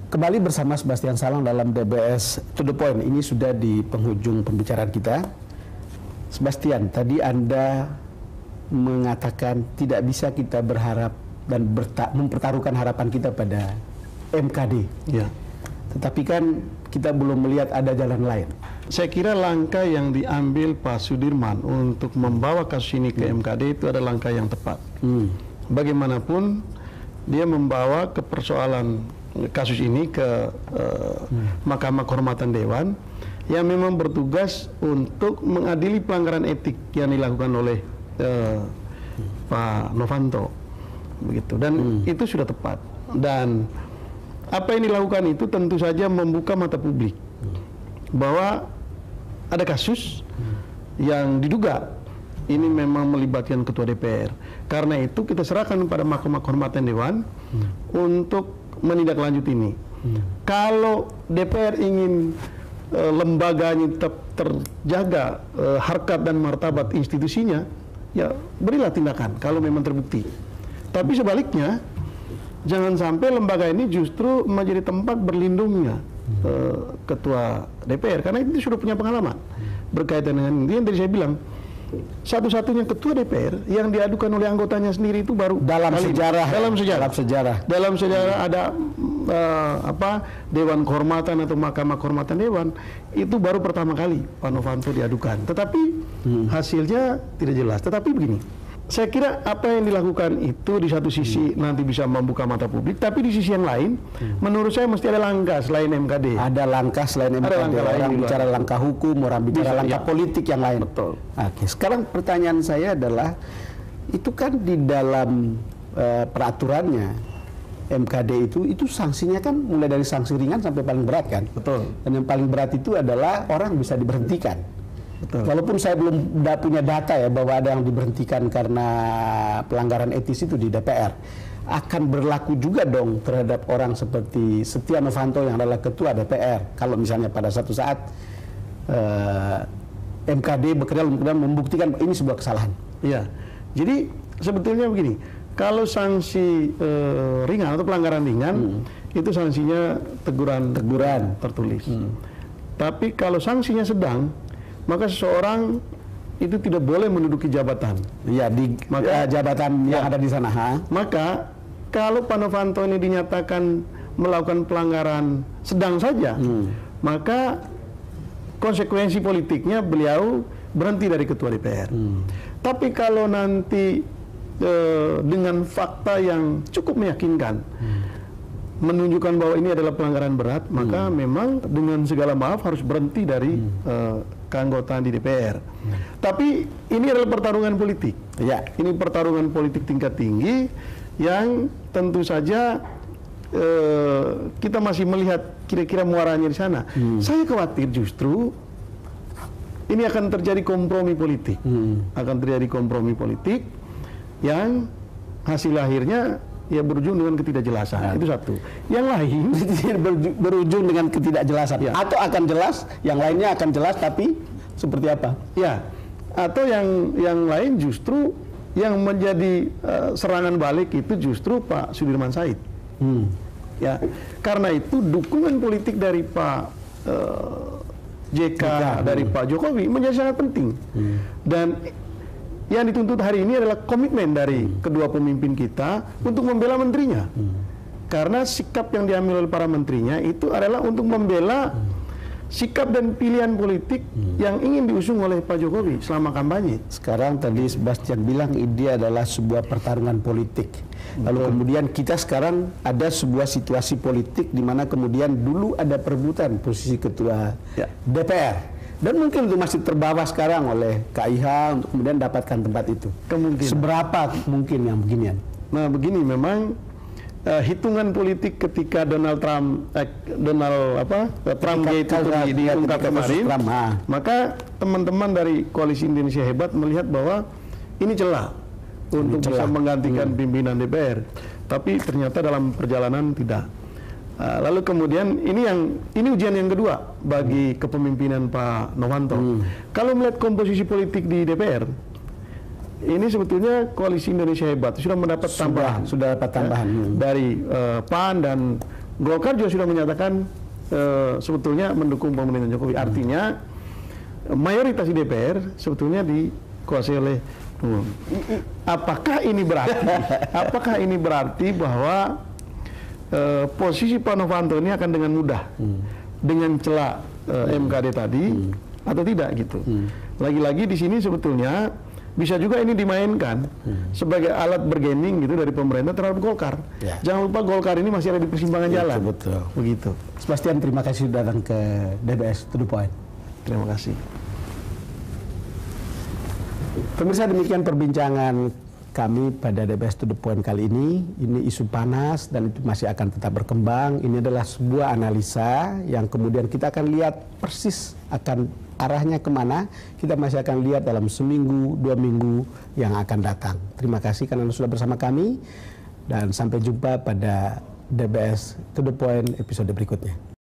Kembali bersama Sebastian Salang dalam DBS To The Point. Ini sudah di penghujung pembicaraan kita. Sebastian, tadi Anda mengatakan tidak bisa kita berharap dan mempertaruhkan harapan kita pada MKD. Ya. Tetapi kan kita belum melihat ada jalan lain. Saya kira langkah yang diambil Pak Sudirman untuk membawa kasus ini ke MKD itu adalah langkah yang tepat. Bagaimanapun dia membawa ke persoalan kasus ini ke Mahkamah Kehormatan Dewan yang memang bertugas untuk mengadili pelanggaran etik yang dilakukan oleh Pak Novanto, begitu. Dan itu sudah tepat. Dan apa yang dilakukan itu tentu saja membuka mata publik bahwa ada kasus yang diduga ini memang melibatkan Ketua DPR. Karena itu kita serahkan pada Mahkamah Kehormatan Dewan untuk menindaklanjuti ini. Kalau DPR ingin lembaganya tetap terjaga harkat dan martabat institusinya, ya berilah tindakan kalau memang terbukti. Tapi sebaliknya, jangan sampai lembaga ini justru menjadi tempat berlindungnya Ketua DPR, karena itu sudah punya pengalaman berkaitan dengan ini. Yang tadi saya bilang, satu-satunya Ketua DPR yang diadukan oleh anggotanya sendiri itu baru dalam sejarah ada Dewan Kehormatan atau Mahkamah Kehormatan Dewan, itu baru pertama kali Pak Novanto diadukan. Tetapi hasilnya tidak jelas. Tetapi begini, saya kira apa yang dilakukan itu di satu sisi nanti bisa membuka mata publik, tapi di sisi yang lain, menurut saya mesti ada langkah selain MKD. Ada langkah selain MKD. Orang bicara langkah hukum, orang bicara langkah politik yang lain. Betul. Oke, sekarang pertanyaan saya adalah, itu kan di dalam peraturannya MKD itu sanksinya kan mulai dari sanksi ringan sampai paling berat kan. Betul. Dan yang paling berat itu adalah orang bisa diberhentikan. Betul. Walaupun saya belum punya data ya bahwa ada yang diberhentikan karena pelanggaran etis itu di DPR, akan berlaku juga dong terhadap orang seperti Setia Novanto yang adalah Ketua DPR. Kalau misalnya pada satu saat MKD bekerja kemudian membuktikan ini sebuah kesalahan. Iya. Jadi sebetulnya begini, kalau sanksi ringan atau pelanggaran ringan itu sanksinya teguran tertulis. Tapi kalau sanksinya sedang, maka seseorang itu tidak boleh menduduki jabatan. Ya, di jabatan yang ada di sana. Maka kalau Pak Novanto ini dinyatakan melakukan pelanggaran sedang saja, maka konsekuensi politiknya beliau berhenti dari Ketua DPR. Tapi kalau nanti dengan fakta yang cukup meyakinkan, menunjukkan bahwa ini adalah pelanggaran berat, maka memang dengan segala maaf harus berhenti dari keanggotaan di DPR. Tapi ini adalah pertarungan politik. Ya, ini pertarungan politik tingkat tinggi yang tentu saja kita masih melihat kira-kira muaranya di sana. Saya khawatir justru ini akan terjadi kompromi politik. Akan terjadi kompromi politik yang hasil akhirnya ya berujung dengan ketidakjelasan. Itu satu. Yang lain berujung dengan ketidakjelasan. Ya. Atau akan jelas, yang lainnya akan jelas, tapi seperti apa? Ya. Atau yang lain justru yang menjadi serangan balik itu justru Pak Sudirman Said. Ya. Karena itu dukungan politik dari Pak JK, dari Pak Jokowi menjadi sangat penting. Dan yang dituntut hari ini adalah komitmen dari kedua pemimpin kita untuk membela menterinya. Karena sikap yang diambil oleh para menterinya itu adalah untuk membela sikap dan pilihan politik yang ingin diusung oleh Pak Jokowi selama kampanye. Sekarang tadi Sebastian bilang ini adalah sebuah pertarungan politik. Lalu kemudian kita sekarang ada sebuah situasi politik di mana kemudian dulu ada perebutan posisi Ketua DPR. Dan mungkin itu masih terbawa sekarang oleh KIH untuk kemudian dapatkan tempat itu. Kemungkinan. Seberapa mungkin yang beginian? Nah begini, memang hitungan politik ketika Donald Trump Gate itu diungkap kemarin, maka teman-teman dari Koalisi Indonesia Hebat melihat bahwa ini celah untuk bisa menggantikan pimpinan DPR. Tapi ternyata dalam perjalanan tidak. Lalu kemudian ini ujian yang kedua bagi kepemimpinan Pak Novanto. Kalau melihat komposisi politik di DPR, ini sebetulnya Koalisi Indonesia Hebat sudah mendapat tambahan, sudah dapat tambahan dari PAN dan Golkar juga sudah menyatakan sebetulnya mendukung pemerintahan Jokowi. Artinya mayoritas di DPR sebetulnya dikuasai oleh umum. Apakah ini berarti bahwa posisi Pak Novanto ini akan dengan mudah dengan celah MKD tadi atau tidak gitu? Lagi-lagi di sini sebetulnya bisa juga ini dimainkan sebagai alat bergaining gitu dari pemerintah terhadap Golkar. Ya. Jangan lupa Golkar ini masih ada di persimpangan jalan. Betul. Begitu. Sebastian, terima kasih sudah datang ke DBS To The Point. Terima kasih. Pemirsa, demikian perbincangan kami pada DBS To The Point kali ini. Ini isu panas dan itu masih akan tetap berkembang. Ini adalah sebuah analisa yang kemudian kita akan lihat persis akan arahnya kemana. Kita masih akan lihat dalam seminggu, 2 minggu yang akan datang. Terima kasih karena Anda sudah bersama kami dan sampai jumpa pada DBS To The Point episode berikutnya.